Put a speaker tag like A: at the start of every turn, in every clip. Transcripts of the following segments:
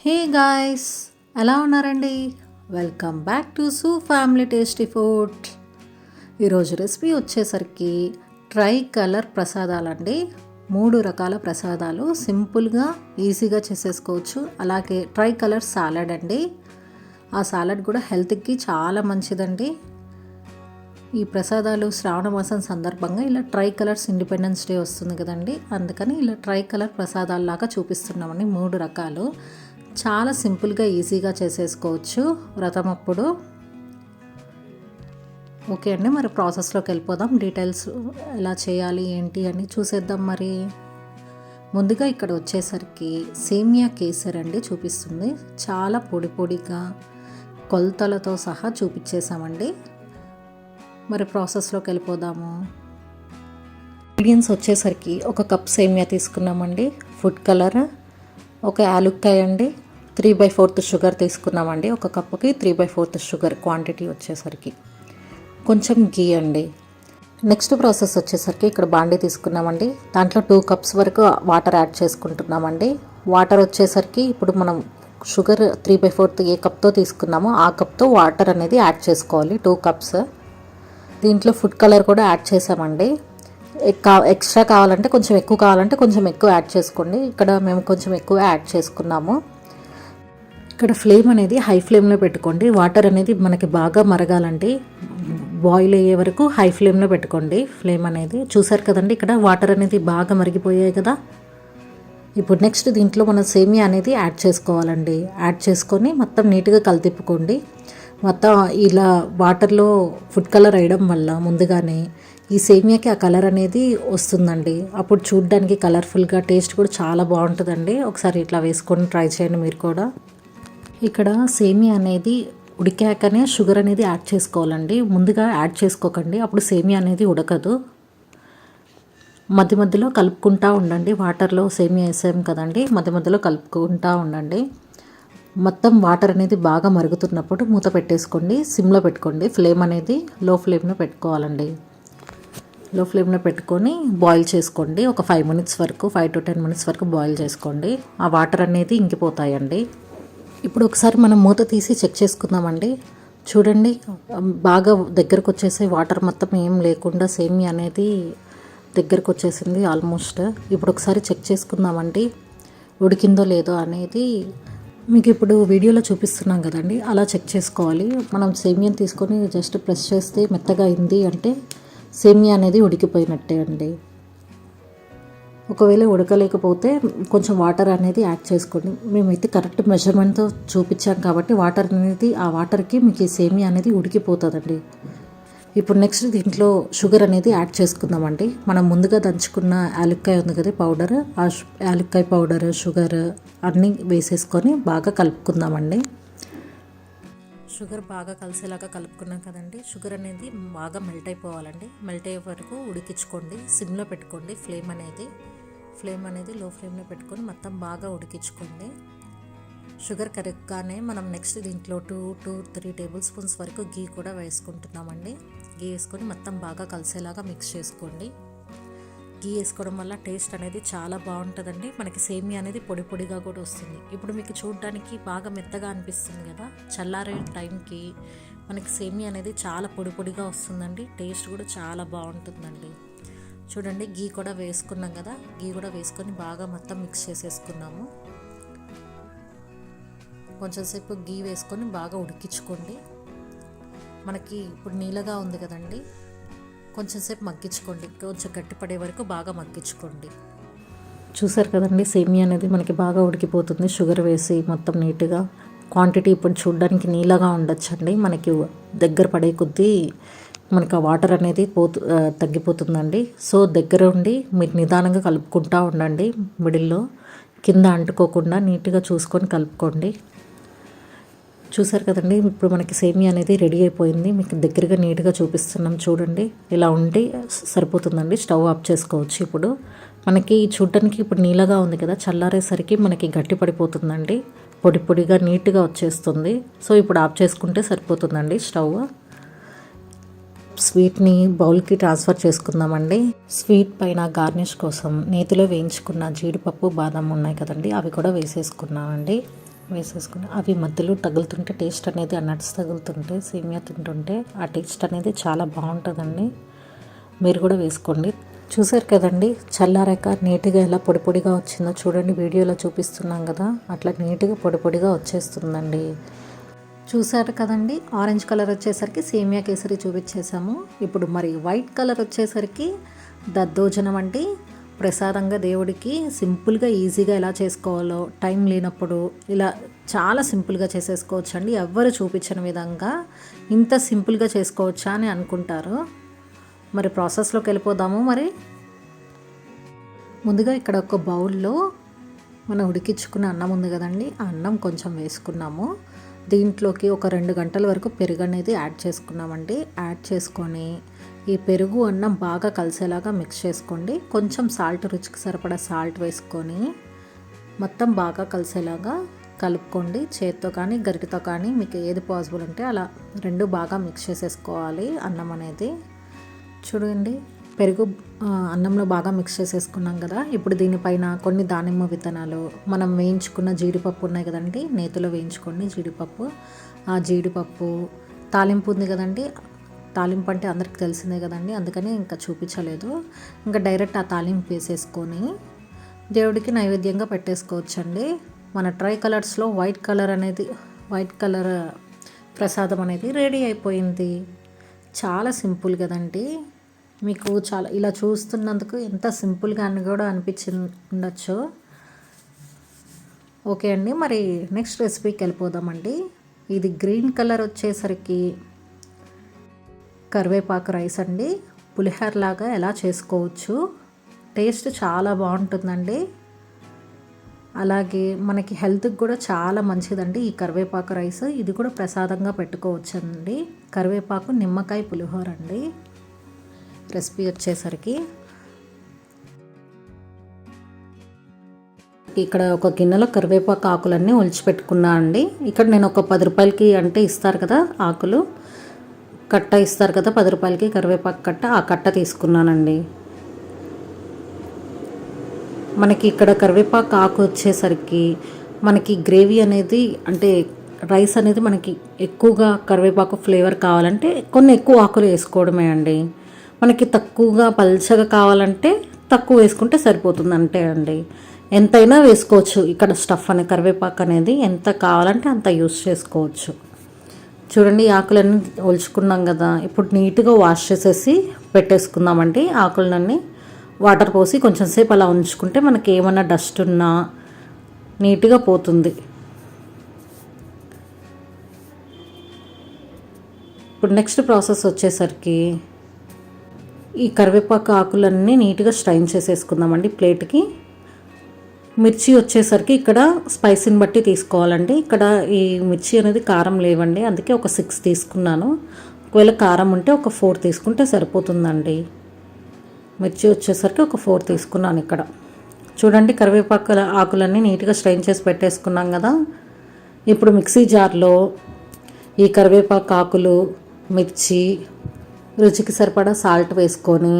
A: Hey guys, ఎలా ఉన్నారండి? Welcome back to sue family tasty food. ఈరోజు రెసిపీ వచ్చేసరికి ట్రై కలర్ ప్రసాదాలండి. 3 రకాల ప్రసాదాలు సింపుల్గా ఈజీగా చేసేసుకోవచ్చు. అలాగే ట్రై కలర్ సాలడ్ అండి. ఆ సాలడ్ కూడా హెల్త్కి చాలా మంచిదండి. ఈ ప్రసాదాలు శ్రావణ మాసం సందర్భంగా ఇలా ట్రై కలర్స్ ఇండిపెండెన్స్ డే వస్తుంది కదండి, అందుకని ఇలా ట్రై కలర్ ప్రసాదాల్లాగా చూపిస్తున్నామండి. 3 రకాలు చాలా సింపుల్గా ఈజీగా చేసేసుకోవచ్చు వ్రతం అప్పుడు. ఓకే అండి, మరి ప్రాసెస్లోకి వెళ్ళిపోదాం. డీటెయిల్స్ ఎలా చేయాలి ఏంటి అని చూసేద్దాం. మరి ముందుగా ఇక్కడ వచ్చేసరికి సేమియా కేసర్ అండి చూపిస్తుంది. చాలా పొడి పొడిగా కొలతలతో సహా చూపించేసామండి. మరి ప్రాసెస్లోకి వెళ్ళిపోదాము. ఇంగ్రీడియంట్స్ వచ్చేసరికి 1 కప్ సేమియా తీసుకున్నామండి, ఫుడ్ కలర్, 1 యాలుక్కాయ అండి, 3/4 షుగర్ తీసుకున్నామండి. 1 కప్పుకి 3/4 షుగర్ క్వాంటిటీ వచ్చేసరికి, కొంచెం గీ అండి. నెక్స్ట్ ప్రాసెస్ వచ్చేసరికి ఇక్కడ బాండీ తీసుకున్నామండి. దాంట్లో 2 కప్స్ వరకు వాటర్ యాడ్ చేసుకుంటున్నామండి. వాటర్ వచ్చేసరికి ఇప్పుడు మనం షుగర్ 3/4 ఏ కప్తో తీసుకున్నామో ఆ కప్తో వాటర్ అనేది యాడ్ చేసుకోవాలి. 2 కప్స్. దీంట్లో ఫుడ్ కలర్ కూడా యాడ్ చేసామండి. ఎక్స్ట్రా కావాలంటే కొంచెం ఎక్కువ కావాలంటే కొంచెం ఎక్కువ యాడ్ చేసుకోండి. ఇక్కడ మేము కొంచెం ఎక్కువ యాడ్ చేసుకున్నాము. ఇక్కడ ఫ్లేమ్ అనేది హై ఫ్లేమ్లో పెట్టుకోండి. వాటర్ అనేది మనకి బాగా మరగాలండి. బాయిల్ అయ్యే వరకు హై ఫ్లేమ్లో పెట్టుకోండి ఫ్లేమ్ అనేది. చూసారు కదండి, ఇక్కడ వాటర్ అనేది బాగా మరిగిపోయాయి కదా. ఇప్పుడు నెక్స్ట్ దీంట్లో మనం సేమియా అనేది యాడ్ చేసుకోవాలండి. యాడ్ చేసుకొని మొత్తం నీట్గా కలితిప్పుకోండి. మొత్తం ఇలా వాటర్లో ఫుడ్ కలర్ వేయడం వల్ల ముందుగానే ఈ సేమియాకి ఆ కలర్ అనేది వస్తుందండి. అప్పుడు చూడడానికి కలర్ఫుల్గా, టేస్ట్ కూడా చాలా బాగుంటుందండి. ఒకసారి ఇట్లా వేసుకొని ట్రై చేయండి మీరు కూడా. ఇక్కడ సేమియా అనేది ఉడికాకనే షుగర్ అనేది యాడ్ చేసుకోవాలండి. ముందుగా యాడ్ చేసుకోకండి, అప్పుడు సేమియా అనేది ఉడకదు. మధ్య మధ్యలో కలుపుకుంటూ ఉండండి. వాటర్లో సేమియా వేసాం కదండి, మధ్య మధ్యలో కలుపుకుంటూ ఉండండి. మొత్తం వాటర్ అనేది బాగా మరుగుతున్నప్పుడు మూత పెట్టేసుకోండి. సిమ్లో పెట్టుకోండి. ఫ్లేమ్ అనేది లో ఫ్లేమ్లో పెట్టుకోవాలండి. లో ఫ్లేమ్లో పెట్టుకొని బాయిల్ చేసుకోండి. ఒక 5 మినిట్స్ వరకు, 5 to 10 మినిట్స్ వరకు బాయిల్ చేసుకోండి. ఆ వాటర్ అనేది ఇంకిపోతాయండి. ఇప్పుడు ఒకసారి మనం మూత తీసి చెక్ చేసుకుందామండి. చూడండి, బాగా దగ్గరకు వచ్చేసి వాటర్ మొత్తం ఏం లేకుండా సేమియా అనేది దగ్గరకు వచ్చేసింది ఆల్మోస్ట్. ఇప్పుడు ఒకసారి చెక్ చేసుకుందామండి ఉడికిందో లేదో అనేది. మీకు ఇప్పుడు వీడియోలో చూపిస్తున్నాం కదండి, అలా చెక్ చేసుకోవాలి. మనం సేమియాని తీసుకొని జస్ట్ ప్రెస్ చేస్తే మెత్తగా అయింది అంటే సేమియా అనేది ఉడికిపోయినట్టే అండి. ఒకవేళ ఉడకలేకపోతే కొంచెం వాటర్ అనేది యాడ్ చేసుకోండి. మేమైతే కరెక్ట్ మెజర్మెంట్తో చూపించాం కాబట్టి వాటర్ అనేది, ఆ వాటర్కి మీకు ఈ సేమియా అనేది ఉడికిపోతుందండి. ఇప్పుడు నెక్స్ట్ దీంట్లో షుగర్ అనేది యాడ్ చేసుకుందామండి. మనం ముందుగా దంచుకున్న యాలక్కాయ ఉంది కదా పౌడర్, ఆ యాలక్కాయ పౌడర్, షుగర్ అన్నీ వేసేసుకొని బాగా కలుపుకుందామండి. షుగర్ బాగా కలిసేలాగా కలుపుకున్నాం కదండి. షుగర్ అనేది బాగా మెల్ట్ అయిపోవాలండి. మెల్ట్ అయ్యే వరకు ఉడికించుకోండి. సిమ్లో పెట్టుకోండి. ఫ్లేమ్ అనేది లో ఫ్లేమ్లో పెట్టుకొని మొత్తం బాగా ఉడికించుకోండి. షుగర్ కరెక్ట్గానే మనం నెక్స్ట్ దీంట్లో 2 to 3 టేబుల్ స్పూన్స్ వరకు గీ కూడా వేసుకుంటున్నామండి. గీ వేసుకొని మొత్తం బాగా కలిసేలాగా మిక్స్ చేసుకోండి. గీ వేసుకోవడం వల్ల టేస్ట్ అనేది చాలా బాగుంటుందండి. మనకి సేమియా అనేది పొడి పొడిగా కూడా వస్తుంది. ఇప్పుడు మీకు చూడడానికి బాగా మెత్తగా అనిపిస్తుంది కదా, చల్లారే టైంకి మనకి సేమియా అనేది చాలా పొడి పొడిగా వస్తుందండి. టేస్ట్ కూడా చాలా బాగుంటుందండి. చూడండి, గీ కూడా వేసుకున్నాం కదా, గీ కూడా వేసుకొని బాగా మొత్తం మిక్స్ చేసేసుకున్నాము. కొంచెంసేపు గీ వేసుకొని బాగా ఉడికించుకోండి. మనకి ఇప్పుడు నీళ్ళగా ఉంది కదండి, కొంచెంసేపు మగ్గించుకోండి. కొంచెం గట్టిపడే వరకు బాగా మగ్గించుకోండి. చూసారు కదండి, సేమియా అనేది మనకి బాగా ఉడికిపోతుంది. షుగర్ వేసి మొత్తం నీట్గా. క్వాంటిటీ ఇప్పుడు చూడడానికి నీళ్ళగా ఉండొచ్చండి. మనకి దగ్గర పడే కొద్దీ మనకి ఆ వాటర్ అనేది తగ్గిపోతుందండి. సో దగ్గర ఉండి మీరు నిదానంగా కలుపుకుంటూ ఉండండి. మిడిల్లో కింద అంటుకోకుండా నీట్గా చూసుకొని కలుపుకోండి. చూసారు కదండి, ఇప్పుడు మనకి సేమియా అనేది రెడీ అయిపోయింది. మీకు దగ్గరగా నీట్గా చూపిస్తున్నాం చూడండి. ఇలా ఉంటే సరిపోతుందండి. స్టవ్ ఆఫ్ చేసుకోవచ్చు. ఇప్పుడు మనకి చూడడానికి ఇప్పుడు నీళ్ళగా ఉంది కదా, చల్లారేసరికి మనకి గట్టి పడిపోతుందండి. పొడి పొడిగా నీట్గా వచ్చేస్తుంది. సో ఇప్పుడు ఆఫ్ చేసుకుంటే సరిపోతుందండి స్టవ్. స్వీట్ని బౌల్కి ట్రాన్స్ఫర్ చేసుకుందామండి. స్వీట్ పైన గార్నిష్ కోసం నేతిలో వేయించుకున్న జీడిపప్పు, బాదం ఉన్నాయి కదండి, అవి కూడా వేసేసుకున్నామండి. వేసేసుకుని అవి మధ్యలో తగులుతుంటే టేస్ట్ అనేది ఆ నట్స్ తగులుతుంటే సేమియా తింటుంటే ఆ టేస్ట్ అనేది చాలా బాగుంటుందండి. మీరు కూడా వేసుకోండి. చూసారు కదండి, చల్లారాక నీట్గా ఎలా పొడి పొడిగా వచ్చిందో చూడండి. వీడియోలో చూపిస్తున్నాం కదా, అట్లా నీట్గా పొడి పొడిగా వచ్చేస్తుందండి. చూసారు కదండి, ఆరెంజ్ కలర్ వచ్చేసరికి సేమియా కేసరి చూపించేసాము. ఇప్పుడు మరి వైట్ కలర్ వచ్చేసరికి దద్దోజనం అండి. ప్రసాదంగా దేవుడికి సింపుల్గా ఈజీగా ఎలా చేసుకోవాలో, టైం లేనప్పుడు ఇలా చాలా సింపుల్గా చేసేసుకోవచ్చు అండి. ఎవ్వరు చూపించని విధంగా ఇంత సింపుల్గా చేసుకోవచ్చా అని అనుకుంటారు. మరి ప్రాసెస్లోకి వెళ్ళిపోదాము. మరి ముందుగా ఇక్కడ ఒక బౌల్లో మనం ఉడికించుకున్న అన్నం ఉంది కదండి, ఆ అన్నం కొంచెం వేసుకున్నాము. దీంట్లోకి ఒక 2 గంటల వరకు పెరుగు అనేది యాడ్ చేసుకున్నామండి. యాడ్ చేసుకొని ఈ పెరుగు అన్నం బాగా కలిసేలాగా మిక్స్ చేసుకోండి. కొంచెం సాల్ట్, రుచికి సరిపడా సాల్ట్ వేసుకొని మొత్తం బాగా కలిసేలాగా కలుపుకోండి. చేత్తో కానీ గరిటెతో కానీ మీకు ఏది పాసిబుల్ ఉంటే అలా 2 బాగా మిక్స్ చేసేసుకోవాలి అన్నం అనేది. చూడండి, పెరుగు అన్నంలో బాగా మిక్స్ చేసేసుకున్నాం కదా. ఇప్పుడు దీనిపైన కొన్ని దానిమ్మ విత్తనాలు, మనం వేయించుకున్న జీడిపప్పు ఉన్నాయి కదండి, నేతిలో వేయించుకోండి జీడిపప్పు. ఆ జీడిపప్పు తాలింపు ఉంది కదండి, తాలింపు అంటే అందరికి తెలిసిందే కదండి, అందుకని ఇంకా చూపించలేదు. ఇంకా డైరెక్ట్ ఆ తాలింపు వేసేసుకొని దేవుడికి నైవేద్యంగా పెట్టేసుకోవచ్చండి. మన ట్రై కలర్స్లో వైట్ కలర్ ప్రసాదం అనేది రెడీ అయిపోయింది. చాలా సింపుల్ కదండి. మీకు చాలా ఇలా చూస్తున్నందుకు ఎంత సింపుల్గా అని కూడా ఉండొచ్చు. ఓకే అండి, మరి నెక్స్ట్ రెసిపీకి వెళ్ళిపోదామండి. ఇది గ్రీన్ కలర్ వచ్చేసరికి కరివేపాకు రైస్ అండి. పులిహోర లాగా ఎలా చేసుకోవచ్చు, టేస్ట్ చాలా బాగుంటుందండి. అలాగే మనకి హెల్త్కి కూడా చాలా మంచిదండి ఈ కరివేపాకు రైస్. ఇది కూడా ప్రసాదంగా పెట్టుకోవచ్చండి. కరివేపాకు నిమ్మకాయ పులిహోర అండి రెసిపీ వచ్చేసరికి. ఇక్కడ ఒక గిన్నెలో కరివేపాకు ఆకులన్నీ ఒలిచిపెట్టుకున్నా అండి. ఇక్కడ నేను ఒక 10 రూపాయలకి అంటే ఇస్తారు కదా ఆకులు, కట్ట ఇస్తారు కదా 10 రూపాయలకి కరివేపాకు కట్ట, ఆ కట్ట తీసుకున్నానండి. మనకి ఇక్కడ కరివేపాకు ఆకు వచ్చేసరికి మనకి గ్రేవీ అనేది అంటే రైస్ అనేది మనకి ఎక్కువగా కరివేపాకు ఫ్లేవర్ కావాలంటే కొన్ని ఎక్కువ ఆకులు వేసుకోవడమే అండి. మనకి తక్కువగా పల్చగా కావాలంటే తక్కువ వేసుకుంటే సరిపోతుంది అంటే అండి. ఎంతైనా వేసుకోవచ్చు ఇక్కడ స్టఫ్ అనే కరివేపాకు అనేది ఎంత కావాలంటే అంత యూస్ చేసుకోవచ్చు. చూడండి, ఆకులన్నీ ఒలుచుకున్నాం కదా. ఇప్పుడు నీట్గా వాష్ చేసేసి పెట్టేసుకుందామండి. ఆకులన్నీ వాటర్ పోసి కొంచెం సేపు అలా ఉంచుకుంటే మనకి ఏమన్నా డస్ట్ ఉన్నా నీట్గా పోతుంది. ఇప్పుడు నెక్స్ట్ ప్రాసెస్ వచ్చేసరికి ఈ కరివేపాకు ఆకులన్నీ నీట్గా స్ట్రైన్ చేసేసుకుందామండి ప్లేట్కి. మిర్చి వచ్చేసరికి ఇక్కడ స్పైసీని బట్టి తీసుకోవాలండి. ఇక్కడ ఈ మిర్చి అనేది కారం లేవండి, అందుకే ఒక 6 తీసుకున్నాను. ఒకవేళ కారం ఉంటే ఒక 4 తీసుకుంటే సరిపోతుందండి. మిర్చి వచ్చేసరికి ఒక 4 తీసుకున్నాను ఇక్కడ. చూడండి, కరివేపాకు ఆకులన్నీ నీట్గా స్ట్రైన్ చేసి పెట్టేసుకున్నాం కదా. ఇప్పుడు మిక్సీ జార్లో ఈ కరివేపాకు ఆకులు, మిర్చి, రుచికి సరిపడా సాల్ట్ వేసుకొని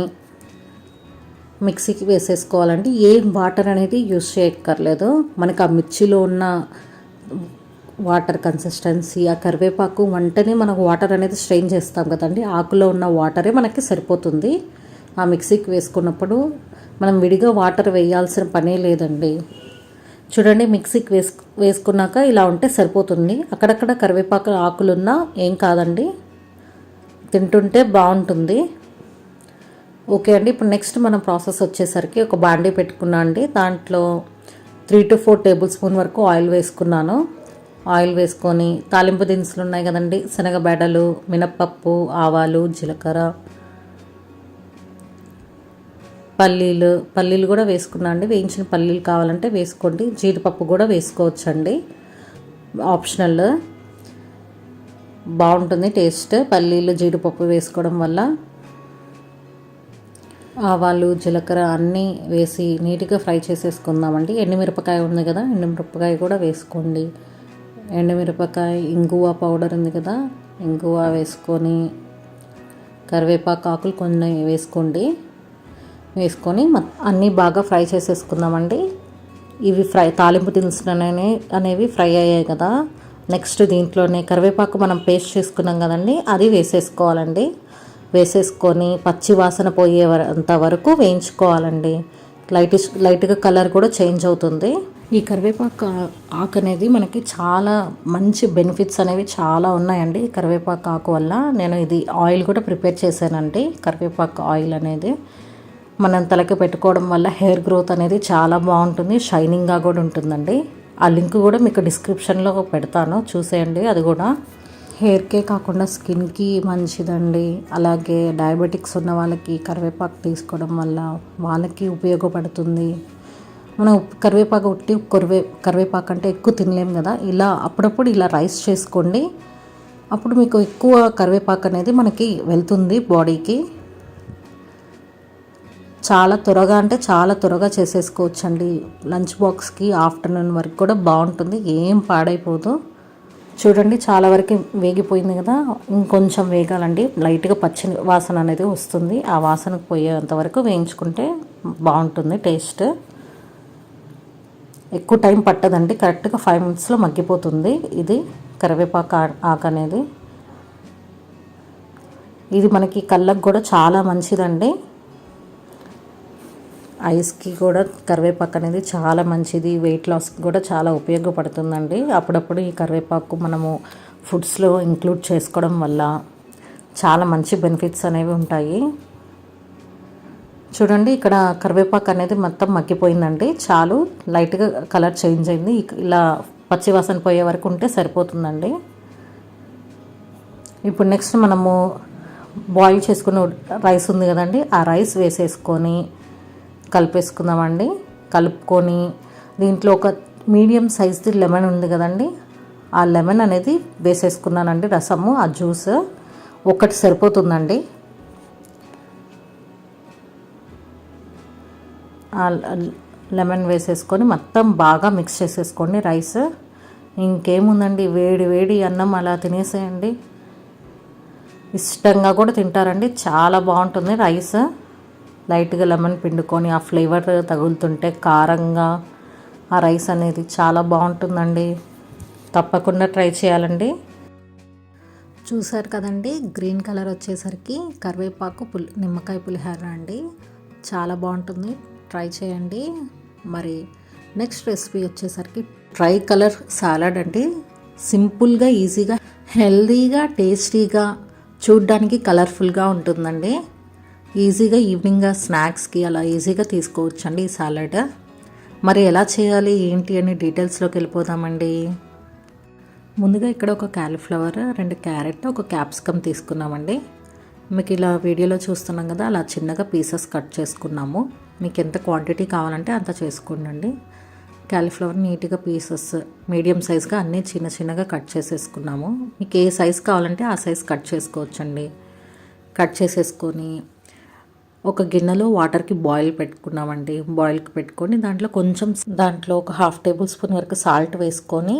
A: మిక్సీకి వేసేసుకోవాలండి. ఏం వాటర్ అనేది యూస్ చేయక్కర్లేదు. మనకు ఆ మిర్చిలో ఉన్న వాటర్ కన్సిస్టెన్సీ, ఆ కరివేపాకు వంటనే మనకు వాటర్ అనేది స్ట్రెయిన్ చేస్తాం కదండి, ఆకులో ఉన్న వాటరే మనకి సరిపోతుంది. ఆ మిక్సీకి వేసుకున్నప్పుడు మనం విడిగా వాటర్ వేయాల్సిన పనే లేదండి. చూడండి, మిక్సీకి వేసుకున్నాక ఇలా ఉంటే సరిపోతుంది. అక్కడక్కడ కరివేపాకు ఆకులున్నా ఏం కాదండి, తింటుంటే బాగుంటుంది. ఓకే అండి, ఇప్పుడు నెక్స్ట్ మన ప్రాసెస్ వచ్చేసరికి ఒక బాండీ పెట్టుకున్నా అండి. దాంట్లో 3 to 4 టేబుల్ స్పూన్ వరకు ఆయిల్ వేసుకున్నాను. ఆయిల్ వేసుకొని తాలింపు దినుసులు ఉన్నాయి కదండి, శనగబెడలు, మినప్పప్పు, ఆవాలు, జీలకర్ర, పల్లీలు కూడా వేసుకున్నా అండి. వేయించిన పల్లీలు కావాలంటే వేసుకోండి. జీడిపప్పు కూడా వేసుకోవచ్చండి, ఆప్షనల్. బాగుంటుంది టేస్ట్ పల్లీలు జీడిపప్పు వేసుకోవడం వల్ల. ఆవాలు, జీలకర్ర అన్నీ వేసి నీట్గా ఫ్రై చేసేసుకుందామండి. ఎండుమిరపకాయ ఉంది కదా, ఎండుమిరపకాయ కూడా వేసుకోండి. ఎండుమిరపకాయ, ఇంగువ పౌడర్ ఉంది కదా, ఇంగువ వేసుకొని కరివేపాకు ఆకులు కొన్ని వేసుకొని అన్నీ బాగా ఫ్రై చేసేసుకుందామండి. ఇవి తాలింపు దినుసులు అనేవి ఫ్రై అయ్యాయి కదా. నెక్స్ట్ దీంట్లోనే కరివేపాకు మనం పేస్ట్ చేసుకున్నాం కదండి, అది వేసేసుకోవాలండి. వేసేసుకొని పచ్చి వాసన పోయేంత వరకు వేయించుకోవాలండి. లైట్గా కలర్ కూడా చేంజ్ అవుతుంది. ఈ కరివేపాకు ఆకు అనేది మనకి చాలా మంచి బెనిఫిట్స్ అనేవి చాలా ఉన్నాయండి. కరివేపాకు ఆకు వల్ల నేను ఇది ఆయిల్ కూడా ప్రిపేర్ చేశానండి. కరివేపాకు ఆయిల్ అనేది మనం తలకి పెట్టుకోవడం వల్ల హెయిర్ గ్రోత్ అనేది చాలా బాగుంటుంది, షైనింగ్గా కూడా ఉంటుందండి. ఆ లింక్ కూడా మీకు డిస్క్రిప్షన్లో పెడతాను, చూసేయండి. అది కూడా హెయిర్కే కాకుండా స్కిన్కి మంచిదండి. అలాగే డయాబెటిక్స్ ఉన్న వాళ్ళకి కరివేపాకు తీసుకోవడం వల్ల వాళ్ళకి ఉపయోగపడుతుంది. మనం కరివేపాకు కరివేపాకు అంటే ఎక్కువ తినలేము కదా, ఇలా అప్పుడప్పుడు ఇలా రైస్ చేసుకోండి. అప్పుడు మీకు ఎక్కువ కరివేపాకు అనేది మనకి వెళ్తుంది బాడీకి. చాలా త్వరగా చేసేసుకోవచ్చండి. లంచ్ బాక్స్కి ఆఫ్టర్నూన్ వరకు కూడా బాగుంటుంది, ఏం పాడైపోదు. చూడండి చాలా వరకు వేగిపోయింది కదా, ఇంకొంచెం వేగాలండి. లైట్గా పచ్చి వాసన అనేది వస్తుంది, ఆ వాసనకు పోయేంత వరకు వేయించుకుంటే బాగుంటుంది టేస్ట్. ఎక్కువ టైం పట్టదండి, కరెక్ట్గా 5 minutesలో మగ్గిపోతుంది ఇది కరివేపాకు ఆకు అనేది. ఇది మనకి కళ్ళకు కూడా చాలా మంచిదండి. ఐస్కి కూడా కరివేపాకు అనేది చాలా మంచిది, వెయిట్ లాస్కి కూడా చాలా ఉపయోగపడుతుందండి. అప్పుడప్పుడు ఈ కరివేపాకు మనము ఫుడ్స్లో ఇంక్లూడ్ చేసుకోవడం వల్ల చాలా మంచి బెనిఫిట్స్ అనేవి ఉంటాయి. చూడండి ఇక్కడ కరివేపాకు అనేది మొత్తం మగ్గిపోయిందండి, చాలు. లైట్గా కలర్ చేంజ్ అయింది, ఇలా పచ్చివాసన పోయే వరకు ఉంటే సరిపోతుందండి. ఇప్పుడు నెక్స్ట్ మనము బాయిల్ చేసుకున్న రైస్ ఉంది కదండి, ఆ రైస్ వేసేసుకొని కలిపేసుకుందామండి. కలుపుకొని దీంట్లో ఒక మీడియం సైజ్ది లెమన్ ఉంది కదండి, ఆ లెమన్ అనేది వేసేసుకున్నానండి. రసము, ఆ జ్యూస్ ఒకటి సరిపోతుందండి. లెమన్ వేసేసుకొని మొత్తం బాగా మిక్స్ చేసేసుకోండి రైస్. ఇంకేముందండి, వేడి వేడి అన్నం అలా తినేసేయండి. ఇష్టంగా కూడా తింటారండి, చాలా బాగుంటుంది రైస్. లైట్గా లెమన్ పిండుకొని ఆ ఫ్లేవర్ తగులుతుంటే కారంగా ఆ రైస్ అనేది చాలా బాగుంటుందండి. తప్పకుండా ట్రై చేయాలండి. చూసారు కదండి, గ్రీన్ కలర్ వచ్చేసరికి కరివేపాకు నిమ్మకాయ పులిహోర అండి, చాలా బాగుంటుంది, ట్రై చేయండి. మరి నెక్స్ట్ రెసిపీ వచ్చేసరికి ట్రై కలర్ సాలడ్ అండి. సింపుల్గా, ఈజీగా, హెల్దీగా, టేస్టీగా, చూడ్డానికి కలర్ఫుల్గా ఉంటుందండి. ఈజీగా ఈవినింగ్ స్నాక్స్కి అలా ఈజీగా తీసుకోవచ్చండి ఈ సాలడ్. మరి ఎలా చేయాలి ఏంటి అని డీటెయిల్స్లోకి వెళ్ళిపోదామండి. ముందుగా ఇక్కడ ఒక కాలీఫ్లవర్, 2 క్యారెట్, ఒక క్యాప్సికమ్ తీసుకున్నామండి. మీకు ఇలా వీడియోలో చూస్తున్నాం కదా, అలా చిన్నగా పీసెస్ కట్ చేసుకున్నాము. మీకు ఎంత క్వాంటిటీ కావాలంటే అంత చేసుకోండి. కాలీఫ్లవర్ నీట్గా పీసెస్ మీడియం సైజ్గా అన్నీ చిన్నగా కట్ చేసేసుకున్నాము. మీకు ఏ సైజ్ కావాలంటే ఆ సైజ్ కట్ చేసుకోవచ్చండి. కట్ చేసేసుకొని ఒక గిన్నెలో వాటర్కి బాయిల్ పెట్టుకున్నామండి. బాయిల్కి పెట్టుకొని దాంట్లో ఒక 1/2 tablespoon వరకు సాల్ట్ వేసుకొని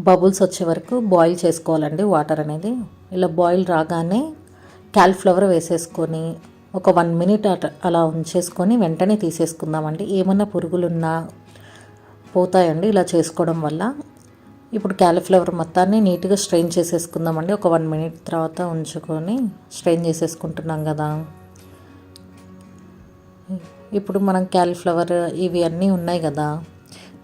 A: బబుల్స్ వచ్చే వరకు బాయిల్ చేసుకోవాలండి వాటర్ అనేది. ఇలా బాయిల్ రాగానే కాలీఫ్లవర్ వేసేసుకొని ఒక 1 minute అలా ఉంచేసుకొని వెంటనే తీసేసుకుందామండి. ఏమన్నా పురుగులున్నా పోతాయండి ఇలా చేసుకోవడం వల్ల. ఇప్పుడు కాలీఫ్లవర్ మొత్తాన్ని నీట్గా స్ట్రెయిన్ చేసేసుకుందామండి. ఒక 1 minute తర్వాత ఉంచుకొని స్ట్రెయిన్ చేసేసుకుంటున్నాం కదా. ఇప్పుడు మనం కాలీఫ్లవర్ ఇవి అన్నీ ఉన్నాయి కదా,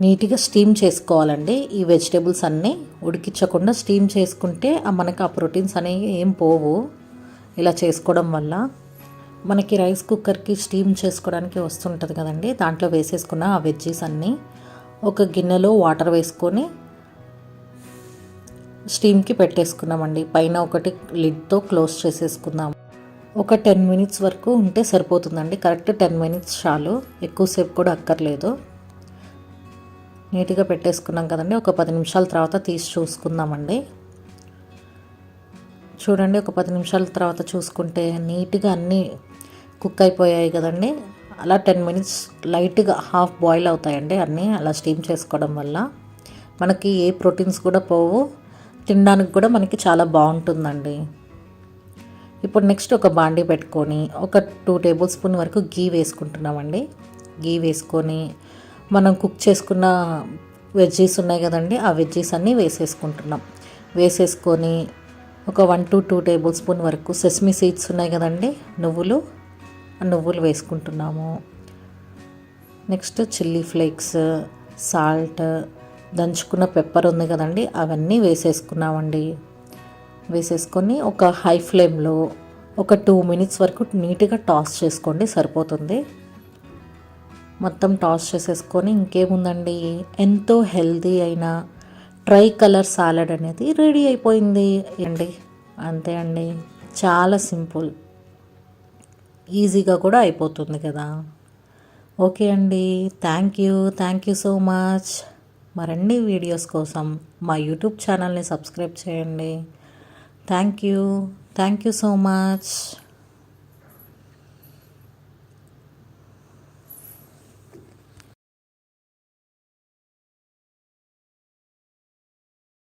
A: నీట్గా స్టీమ్ చేసుకోవాలండి. ఈ వెజిటేబుల్స్ అన్నీ ఉడికించకుండా స్టీమ్ చేసుకుంటే మనకి ఆ ప్రోటీన్స్ అనేవి ఏం పోవు. ఇలా చేసుకోవడం వల్ల మనకి రైస్ కుక్కర్కి స్టీమ్ చేసుకోవడానికి వస్తుంటుంది కదండి, దాంట్లో వేసేసుకున్న ఆ వెజ్జీస్ అన్నీ ఒక గిన్నెలో వాటర్ వేసుకొని స్టీమ్కి పెట్టేసుకున్నామండి. పైన ఒకటి లిడ్తో క్లోజ్ చేసేసుకుందాం. ఒక 10 minutes వరకు ఉంటే సరిపోతుందండి. కరెక్ట్ 10 minutes చాలు, ఎక్కువసేపు కూడా అక్కర్లేదు. నీట్గా పెట్టేసుకున్నాం కదండి. ఒక 10 నిమిషాల తర్వాత తీసి చూసుకుందామండి. చూడండి, ఒక 10 నిమిషాల తర్వాత చూసుకుంటే నీట్గా అన్నీ కుక్ అయిపోయాయి కదండి. అలా 10 minutes లైట్గా హాఫ్ బాయిల్ అవుతాయండి అన్నీ అలా స్టీమ్ చేసుకోవడం వల్ల. మనకి ఏ ప్రోటీన్స్ కూడా పోవు, తినడానికి కూడా మనకి చాలా బాగుంటుందండి. ఇప్పుడు నెక్స్ట్ ఒక బాండీ పెట్టుకొని ఒక 2 tablespoon వరకు గీ వేసుకుంటున్నామండి. గీ వేసుకొని మనం కుక్ చేసుకున్న వెజ్జీస్ ఉన్నాయి కదండి, ఆ వెజ్జీస్ అన్నీ వేసేసుకుంటున్నాం. వేసేసుకొని ఒక 1 to 2 టేబుల్ స్పూన్ వరకు సెసమీ సీడ్స్ ఉన్నాయి కదండి, నువ్వులు వేసుకుంటున్నాము. నెక్స్ట్ చిల్లీ ఫ్లేక్స్, సాల్ట్, దంచుకున్న పెప్పర్ ఉంది కదండి, అవన్నీ వేసేసుకున్నామండి. వేసేసుకొని ఒక హై ఫ్లేమ్లో ఒక 2 మినిట్స్ వరకు నీట్గా టాస్ చేసుకోండి, సరిపోతుంది. మొత్తం టాస్ చేసేసుకొని ఇంకేముందండి, ఎంతో హెల్తీ అయిన ట్రై కలర్ సాలడ్ అనేది రెడీ అయిపోయింది అండి. అంతే అండి, చాలా సింపుల్, ఈజీగా కూడా అయిపోతుంది కదా. ఓకే అండి, థ్యాంక్ యూ సో మచ్. మరిన్ని వీడియోస్ కోసం మా యూట్యూబ్ ఛానల్ని సబ్స్క్రైబ్ చేయండి. Thank you so much.